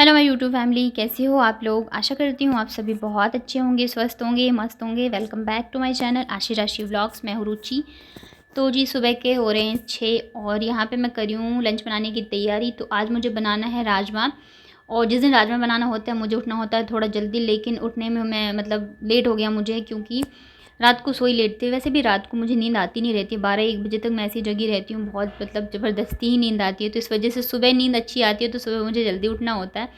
Hello my YouTube family, कैसे हो आप लोग। आशा करती हूँ आप सभी बहुत अच्छे होंगे, स्वस्थ होंगे, मस्त होंगे। Welcome back to my channel Aashi Rashi vlogs. मैं हूँ रुचि। तो जी सुबह के हो रहे हैं 6 और यहाँ पे मैं करी हूँ लंच बनाने की तैयारी। तो आज मुझे बनाना है राजमा। और जिस दिन राजमा बनाना होता है मुझे उठना होता है थोड़ा जल्दी, लेकिन उठने में मैं मतलब लेट हो गया मुझे, क्योंकि रात को सोई लेट थी। वैसे भी रात को मुझे नींद आती नहीं रहती, 12-1 बजे तक मैं ऐसी जगी रहती हूँ, बहुत मतलब ज़बरदस्ती ही नींद आती है। तो इस वजह से सुबह नींद अच्छी आती है, तो सुबह मुझे जल्दी उठना होता है।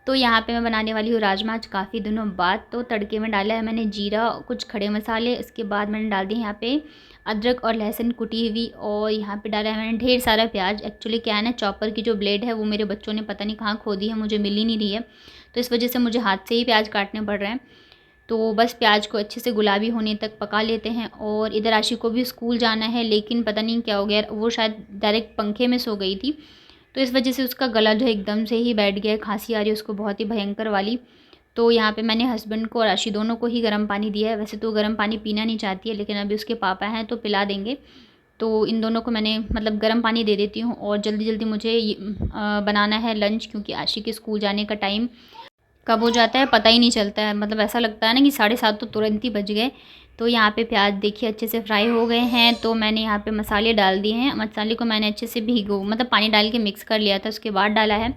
तो यहाँ पे मैं बनाने वाली हूँ राजमा आज काफ़ी दिनों बाद। तो तड़के में डाला है मैंने जीरा, कुछ खड़े मसाले, उसके बाद मैंने डाल दिए यहाँ पे अदरक और लहसुन कुटी हुई, और यहाँ पे डाला है मैंने ढेर सारा प्याज। एक्चुअली क्या है ना, चॉपर की जो ब्लेड है वो मेरे बच्चों ने पता नहीं कहाँ खो दी है, मुझे मिल ही नहीं रही है, तो इस वजह से मुझे हाथ से ही प्याज काटने पड़ रहे हैं। तो बस प्याज को अच्छे से गुलाबी होने तक पका लेते हैं। और इधर आशी को भी स्कूल जाना है, लेकिन पता नहीं क्या हो गया, वो शायद डायरेक्ट पंखे में सो गई थी, तो इस वजह से उसका गला जो है एकदम से ही बैठ गया है, खांसी आ रही है उसको बहुत ही भयंकर वाली। तो यहाँ पे मैंने हस्बैंड को और आशी दोनों को ही गर्म पानी दिया है। वैसे तो गर्म पानी पीना नहीं चाहती है, लेकिन अभी उसके पापा हैं तो पिला देंगे। तो इन दोनों को मैंने मतलब गर्म पानी दे देती हूँ। और जल्दी जल्दी मुझे बनाना है लंच, क्योंकि आशी के स्कूल जाने का टाइम कब हो जाता है पता ही नहीं चलता है। मतलब ऐसा लगता है ना कि 7:30 तो तुरंत ही बज गए। तो यहाँ पे प्याज देखिए अच्छे से फ्राई हो गए हैं, तो मैंने यहाँ पे मसाले डाल दिए हैं। मसाले को मैंने अच्छे से मतलब पानी डाल के मिक्स कर लिया था, उसके बाद डाला है।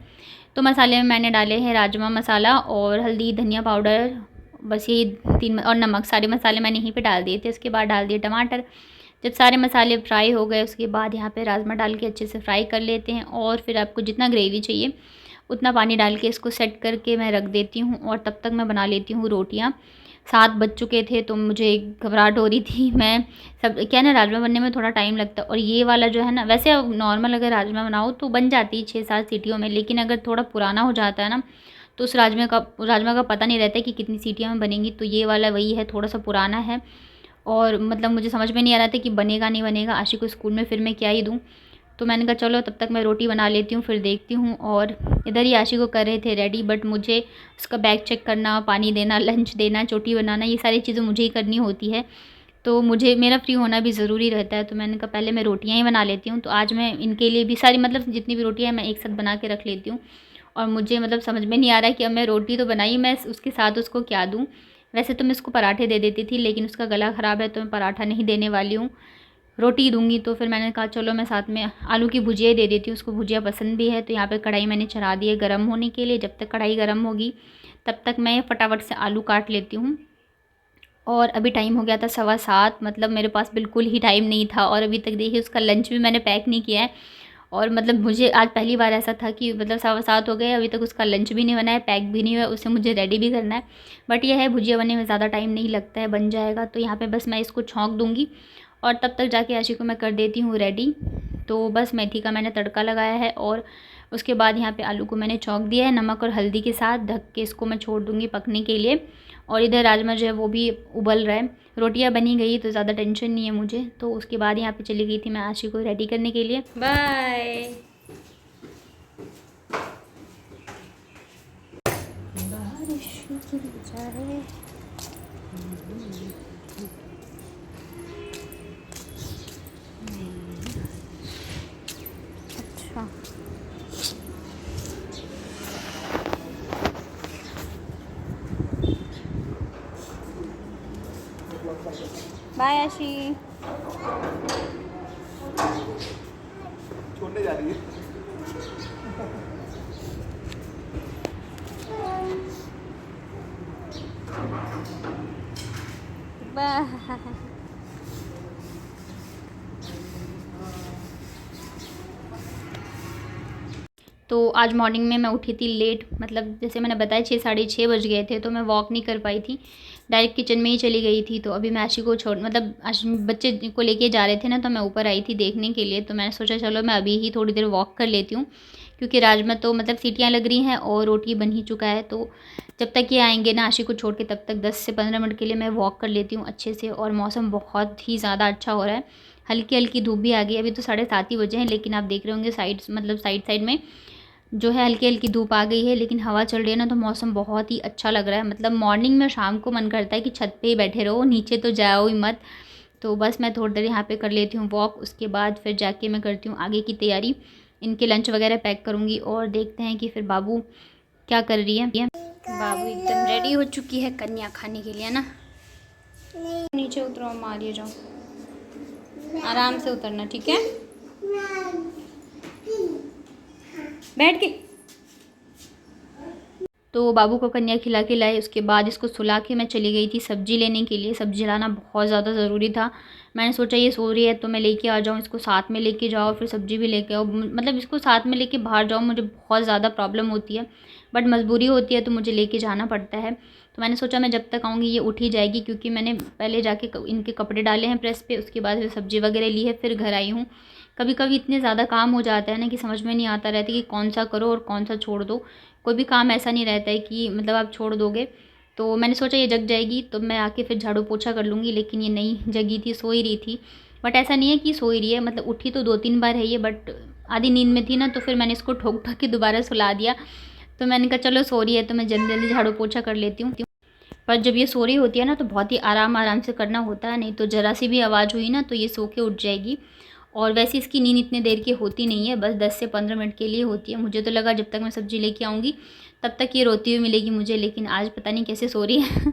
तो मसाले में मैंने डाले हैं राजमा मसाला और हल्दी, धनिया पाउडर, बस यही 3, और नमक। सारे मसाले मैंने यहीं पे डाल दिए थे। उसके बाद डाल दिए टमाटर। जब सारे मसाले फ्राई हो गए उसके बाद यहाँ पे राजमा डाल के अच्छे से फ्राई कर लेते हैं। और फिर आपको जितना ग्रेवी चाहिए उतना पानी डाल के इसको सेट करके मैं रख देती हूँ। और तब तक मैं बना लेती हूँ रोटियाँ। 7 बज चुके थे तो मुझे घबराहट हो रही थी। मैं सब क्या है ना, राजमा बनने में थोड़ा टाइम लगता है। और ये वाला जो है ना, वैसे नॉर्मल अगर राजमा बनाओ तो बन जाती है 6-7 सीटियों में, लेकिन अगर थोड़ा पुराना हो जाता है ना तो उस राजमा का पता नहीं रहता है कि कितनी सीटियों में बनेंगी। तो ये वाला वही है, थोड़ा सा पुराना है। और मतलब मुझे समझ में नहीं आ रहा था कि बनेगा नहीं बनेगा, आशी को स्कूल में फिर मैं क्या ही दूँ। तो मैंने कहा चलो तब तक मैं रोटी बना लेती हूँ, फिर देखती हूँ। और इधर ही आशी को कर रहे थे रेडी, बट मुझे उसका बैग चेक करना, पानी देना, लंच देना, चोटी बनाना, ये सारी चीज़ें मुझे ही करनी होती है। तो मुझे मेरा फ्री होना भी ज़रूरी रहता है। तो मैंने कहा पहले मैं रोटियाँ ही बना लेती हूँ। तो आज मैं इनके लिए भी सारी मतलब जितनी भी रोटियाँ हैं मैं एक साथ बना के रख लेती हूँ। और मुझे मतलब समझ में नहीं आ रहा है कि अब मैं रोटी तो बनाई, मैं उसके साथ उसको क्या दूँ। वैसे तो मैं इसको पराठे दे देती थी, लेकिन उसका गला ख़राब है तो मैं पराठा नहीं देने वाली हूँ, रोटी दूँगी। तो फिर मैंने कहा चलो मैं साथ में आलू की भुजिया ही दे देती हूँ, उसको भुजिया पसंद भी है। तो यहाँ पे कढ़ाई मैंने चढ़ा दी है गर्म होने के लिए। जब तक कढ़ाई गर्म होगी तब तक मैं फटाफट से आलू काट लेती हूँ। और अभी टाइम हो गया था 7:15, मतलब मेरे पास बिल्कुल ही टाइम नहीं था। और अभी तक देखिए उसका लंच भी मैंने पैक नहीं किया है। और मतलब मुझे आज पहली बार ऐसा था कि मतलब 7:15 हो गए, अभी तक उसका लंच भी नहीं बना है, पैक भी नहीं हुआ, उसे मुझे रेडी भी करना है। बट यह है भुजिया बनने में ज़्यादा टाइम नहीं लगता है, बन जाएगा। तो यहाँ पे बस मैं इसको छौंक दूँगी और तब तक जाके आशी को मैं कर देती हूँ रेडी। तो बस मेथी का मैंने तड़का लगाया है और उसके बाद यहाँ पे आलू को मैंने छौंक दिया है नमक और हल्दी के साथ। ढक के इसको मैं छोड़ दूँगी पकने के लिए। और इधर राजमा जो है वो भी उबल रहा है। रोटियां बनी गई तो ज़्यादा टेंशन नहीं है मुझे। तो उसके बाद यहाँ पे चली गई थी मैं आशी को रेडी करने के लिए। बाय। अच्छा, बाय आशी। छोड़ने जा रही है। बाय। तो आज मॉर्निंग में मैं उठी थी लेट, मतलब जैसे मैंने बताया 6-6:30 बज गए थे, तो मैं वॉक नहीं कर पाई थी, डायरेक्ट किचन में ही चली गई थी। तो अभी मैं आशी को छोड़ मतलब बच्चे को लेके जा रहे थे ना, तो मैं ऊपर आई थी देखने के लिए। तो मैंने सोचा चलो मैं अभी ही थोड़ी देर वॉक कर लेती हूँ, क्योंकि राजमा तो मतलब सीटियाँ लग रही हैं और रोटी बन ही चुका है। तो जब तक ये आएंगे ना आशी को छोड़ के, तब तक 10 से 15 मिनट के लिए मैं वॉक कर लेती हूँ अच्छे से। और मौसम बहुत ही ज़्यादा अच्छा हो रहा है, हल्की हल्की धूप भी आ गई। अभी तो 7:30 ही बजे हैं, लेकिन आप देख रहे होंगे साइड में जो है हल्की हल्की धूप आ गई है, लेकिन हवा चल रही है ना, तो मौसम बहुत ही अच्छा लग रहा है। मतलब मॉर्निंग में शाम को मन करता है कि छत पे ही बैठे रहो, नीचे तो जाओ ही मत। तो बस मैं थोड़ी देर यहाँ पे कर लेती हूँ वॉक, उसके बाद फिर जाके मैं करती हूँ आगे की तैयारी। इनके लंच वगैरह पैक करूँगी और देखते हैं कि फिर बाबू क्या कर रही है? बाबू एकदम रेडी हो चुकी है कन्या खाने के लिए ना। नीचे उतरो, मारिए जाओ, आराम से उतरना, ठीक है? बैठ के। तो बाबू को कन्या खिला के लाए, उसके बाद इसको सुला के मैं चली गई थी सब्ज़ी लेने के लिए। सब्ज़ी लाना बहुत ज़्यादा ज़रूरी था। मैंने सोचा ये सो रही है तो मैं लेके आ जाऊँ, इसको साथ में लेके जाओ, फिर सब्ज़ी भी लेके आओ। मतलब इसको साथ में लेके बाहर जाऊँ मुझे बहुत ज़्यादा प्रॉब्लम होती है, बट मजबूरी होती है तो मुझे लेके जाना पड़ता है। तो मैंने सोचा मैं जब तक आऊँगी ये उठ ही जाएगी, क्योंकि मैंने पहले जाके इनके कपड़े डाले हैं प्रेस पे, उसके बाद फिर सब्ज़ी वगैरह ली है, फिर घर आई हूँ। कभी कभी इतने ज़्यादा काम हो जाता है ना कि समझ में नहीं आता रहता कि कौन सा करो और कौन सा छोड़ दो। कोई भी काम ऐसा नहीं रहता है कि मतलब आप छोड़ दोगे। तो मैंने सोचा ये जग जाएगी तो मैं आके फिर झाड़ू पोछा कर लूँगी, लेकिन ये नहीं जगी थी, सो ही रही थी। बट ऐसा नहीं है कि सो ही रही है, मतलब उठी तो 2-3 बार है ये, बट आधी नींद में थी ना, तो फिर मैंने इसको ठोक ठोक के दोबारा सुला दिया। तो मैंने कहा चलो सो रही है तो मैं जल्दी जल्दी झाड़ू पोछा कर लेती हूँ। पर जब ये सो रही होती है ना तो बहुत ही आराम आराम से करना होता है, नहीं तो ज़रा सी भी आवाज़ हुई ना तो ये सो के उठ जाएगी। और वैसे इसकी नींद इतने देर की होती नहीं है, बस 10 से 15 मिनट के लिए होती है। मुझे तो लगा जब तक मैं सब्ज़ी लेके आऊँगी तब तक ये रोती हुई मिलेगी मुझे, लेकिन आज पता नहीं कैसे सो रही है।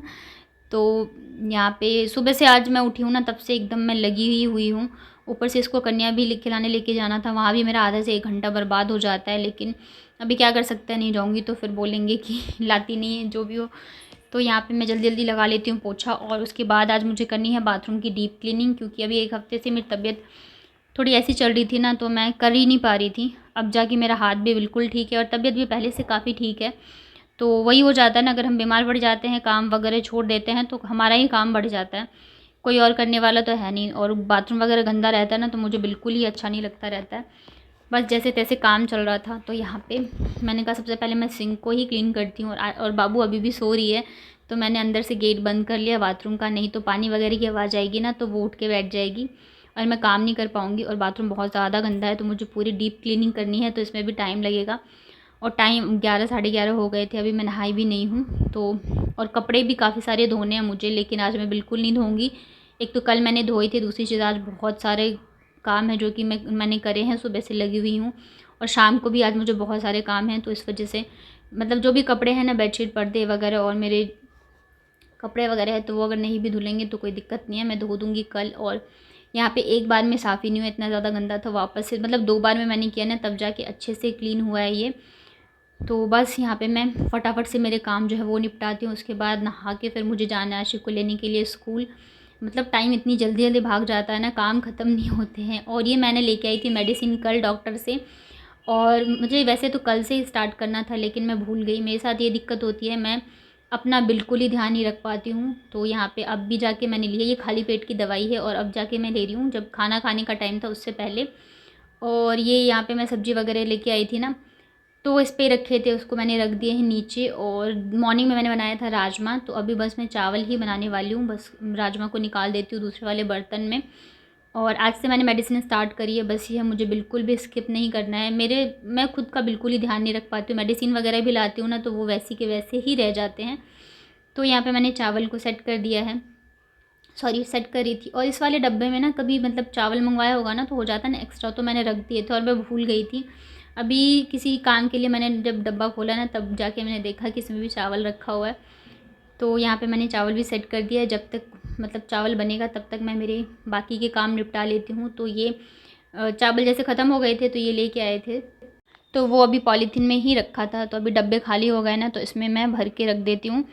तो यहाँ पे सुबह से आज मैं उठी हूँ ना तब से एकदम मैं लगी हुई हूँ। ऊपर से इसको कन्या भी खिलाने लेके जाना था, वहाँ भी मेरा आधा से 1 घंटा बर्बाद हो जाता है, लेकिन अभी क्या कर सकते हैं, नहीं जाऊँगी तो फिर बोलेंगे कि लाती नहीं है, जो भी हो। तो यहाँ पे मैं जल्दी जल्दी लगा लेती हूँ पोछा, और उसके बाद आज मुझे करनी है बाथरूम की डीप क्लीनिंग, क्योंकि अभी 1 हफ्ते से मेरी तबीयत थोड़ी ऐसी चल रही थी ना तो मैं कर ही नहीं पा रही थी। अब जाके मेरा हाथ भी बिल्कुल ठीक है और तबीयत भी पहले से काफ़ी ठीक है। तो वही हो जाता है ना, अगर हम बीमार पड़ जाते हैं, काम वगैरह छोड़ देते हैं तो हमारा ही काम बढ़ जाता है, कोई और करने वाला तो है नहीं। और बाथरूम वगैरह गंदा रहता है ना तो मुझे बिल्कुल ही अच्छा नहीं लगता रहता है। बस जैसे तैसे काम चल रहा था, तो यहाँ पे मैंने कहा सबसे पहले मैं सिंक को ही क्लीन करती हूँ। और बाबू अभी भी सो रही है तो मैंने अंदर से गेट बंद कर लिया बाथरूम का, नहीं तो पानी वगैरह की आवाज़ आएगी ना तो वो उठ के बैठ जाएगी और मैं काम नहीं कर पाऊँगी। और बाथरूम बहुत ज़्यादा गंदा है तो मुझे पूरी डीप क्लीनिंग करनी है, तो इसमें भी टाइम लगेगा। और टाइम 11 साढ़े 11 हो गए थे, अभी मैं नहाई भी नहीं हूँ। तो और कपड़े भी काफ़ी सारे धोने हैं मुझे, लेकिन आज मैं बिल्कुल नहीं धोऊँगी। एक तो कल मैंने धोए थे, दूसरी चीज़ आज बहुत सारे काम है जो कि मैंने करे हैं, सुबह से लगी हुई हूँ। और शाम को भी आज मुझे बहुत सारे काम हैं, तो इस वजह से मतलब जो भी कपड़े हैं ना, बेडशीट पर्दे वगैरह और मेरे कपड़े वगैरह है, तो वो अगर नहीं भी धुलेंगे तो कोई दिक्कत नहीं है, मैं धो दूँगी कल। और यहाँ पे एक बार में साफ़ ही नहीं हुआ, इतना ज़्यादा गंदा था। वापस से मतलब 2 बार में मैंने किया ना तब जाके अच्छे से क्लीन हुआ है ये। तो बस यहाँ पे मैं फटाफट से मेरे काम जो है वो निपटाती हूँ, उसके बाद नहा के फिर मुझे जाना है आशिक को लेने के लिए स्कूल। मतलब टाइम इतनी जल्दी जल्दी भाग जाता है ना, काम ख़त्म नहीं होते हैं। और ये मैंने लेके आई थी मेडिसिन कल डॉक्टर से, और मुझे वैसे तो कल से ही स्टार्ट करना था लेकिन मैं भूल गई। मेरे साथ ये दिक्कत होती है, मैं अपना बिल्कुल ही ध्यान नहीं रख पाती हूँ। तो यहाँ पे अब भी जाके मैंने लिया, ये खाली पेट की दवाई है और अब जाके मैं ले रही हूँ, जब खाना खाने का टाइम था उससे पहले। और ये यहाँ पे मैं सब्ज़ी वगैरह लेके आई थी ना, तो इस पे रखे थे, उसको मैंने रख दिए हैं नीचे। और मॉर्निंग में मैंने बनाया था राजमा, तो अभी बस मैं चावल ही बनाने वाली हूँ, बस राजमा को निकाल देती हूँ दूसरे वाले बर्तन में। और आज से मैंने मेडिसिन स्टार्ट करी है, बस ये मुझे बिल्कुल भी स्किप नहीं करना है। मैं खुद का बिल्कुल ही ध्यान नहीं रख पाती हूँ, मेडिसिन वगैरह भी लाती हूँ ना तो वो वैसे के वैसे ही रह जाते हैं। तो यहाँ पे मैंने चावल को सेट कर दिया है, सॉरी सेट करी थी। और इस वाले डब्बे में ना कभी मतलब चावल मंगवाया होगा ना तो हो जाता है ना एक्स्ट्रा, तो मैंने रख दिए थे और मैं भूल गई थी। अभी किसी काम के लिए मैंने जब डब्बा खोला ना तब जाके मैंने देखा कि इसमें भी चावल रखा हुआ है। तो यहाँ पे मैंने चावल भी सेट कर दिया है, जब तक मतलब चावल बनेगा तब तक मैं मेरे बाकी के काम निपटा लेती हूँ। तो ये चावल जैसे ख़त्म हो गए थे तो ये लेके आए थे, तो वो अभी पॉलीथीन में ही रखा था, तो अभी डब्बे खाली हो गए ना तो इसमें मैं भर के रख देती हूँ।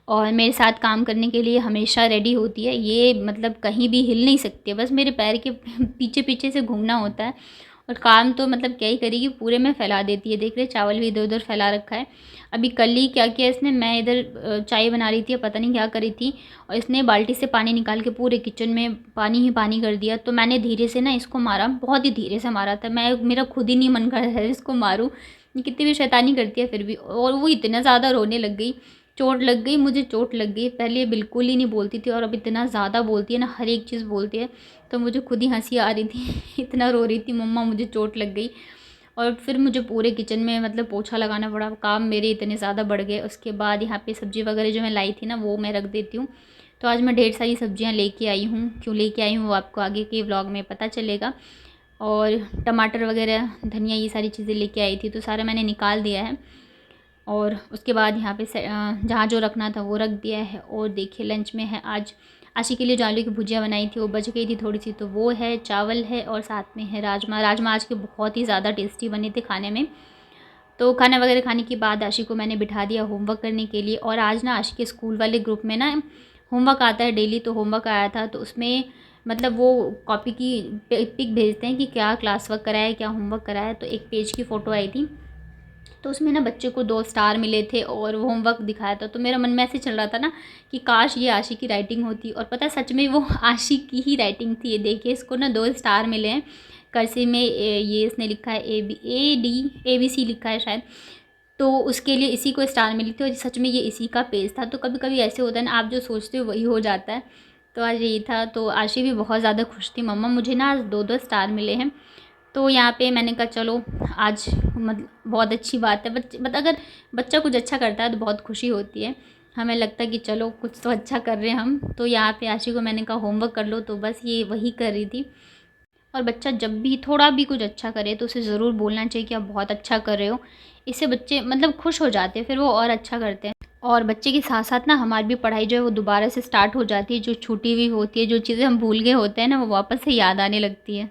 और मेरे साथ काम करने के लिए हमेशा रेडी होती है ये, मतलब कहीं भी हिल नहीं सकती है, बस मेरे पैर के पीछे पीछे से घूमना होता है। और काम तो मतलब क्या ही करेगी, पूरे में फैला देती है। देख रहे चावल भी इधर उधर फैला रखा है। अभी कल ही क्या किया इसने, मैं इधर चाय बना रही थी, पता नहीं क्या करी थी, और इसने बाल्टी से पानी निकाल के पूरे किचन में पानी ही पानी कर दिया। तो मैंने धीरे से ना इसको मारा, बहुत ही धीरे से मारा था, मेरा खुद ही नहीं मन कर रहा है इसको मारूँ, कितनी भी शैतानी करती है फिर भी। और वो इतना ज़्यादा रोने लग गई, चोट लग गई, मुझे चोट लग गई। पहले ये बिल्कुल ही नहीं बोलती थी और अब इतना ज़्यादा बोलती है ना, हर एक चीज़ बोलती है। तो मुझे खुद ही हंसी आ रही थी इतना रो रही थी, मम्मा मुझे चोट लग गई। और फिर मुझे पूरे किचन में मतलब पोछा लगाना पड़ा, काम मेरे इतने ज़्यादा बढ़ गए। उसके बाद यहाँ पे सब्ज़ी वगैरह जो मैं लाई थी ना वो मैं रख देती हूँ। तो आज मैं ढेर सारी सब्जियाँ लेके आई हूँ, क्यों लेके आई हूँ वो आपको आगे के व्लॉग में पता चलेगा। और टमाटर वगैरह, धनिया, ये सारी चीज़ें लेके आई थी तो सारा मैंने निकाल दिया है। और उसके बाद यहाँ पे जहाँ जो रखना था वो रख दिया है। और देखिए लंच में है आज आशी के लिए जो आलू की भुजिया बनाई थी वो बच गई थी थोड़ी सी, तो वो है, चावल है और साथ में है राजमा आज के बहुत ही ज़्यादा टेस्टी बने थे खाने में। तो खाना वगैरह खाने के बाद आशी को मैंने बिठा दिया होमवर्क करने के लिए। और आज ना आशी के स्कूल वाले ग्रुप में ना होमवर्क आता है डेली, तो होमवर्क आया था, तो उसमें मतलब वो कॉपी की पिक भेजते हैं कि क्या क्लास वर्क कराया है, क्या होमवर्क कराया है। तो एक पेज की फ़ोटो आई थी, तो उसमें ना बच्चे को 2 स्टार मिले थे और वो होमवर्क दिखाया था। तो मेरा मन में ऐसे चल रहा था ना कि काश ये आशी की राइटिंग होती, और पता है सच में वो आशी की ही राइटिंग थी। ये देखिए इसको ना 2 स्टार मिले हैं कर्सिव में। ये इसने लिखा है ABC लिखा है शायद, तो उसके लिए इसी को स्टार मिली थी और सच में ये इसी का पेज था। तो कभी कभी ऐसे होता है ना, आप जो सोचते हो वही हो जाता है। तो आज यही था, तो आशी भी बहुत ज़्यादा खुश थी, मम्मा मुझे ना आज 2 स्टार मिले हैं। तो यहाँ पे मैंने कहा चलो आज मतलब बहुत अच्छी बात है, अगर बच्चा कुछ अच्छा करता है तो बहुत खुशी होती है, हमें लगता है कि चलो कुछ तो अच्छा कर रहे हैं हम। तो यहाँ पे आशी को मैंने कहा होमवर्क कर लो, तो बस ये वही कर रही थी। और बच्चा जब भी थोड़ा भी कुछ अच्छा करे तो उसे ज़रूर बोलना चाहिए कि आप बहुत अच्छा कर रहे हो। इससे बच्चे मतलब खुश हो जाते हैं, फिर वो और अच्छा करते हैं। और बच्चे के साथ साथ ना हमारी भी पढ़ाई जो है वो दोबारा से स्टार्ट हो जाती है, जो छूटी हुई होती है, जो चीज़ें हम भूल गए होते हैं ना वो वापस से याद आने लगती है।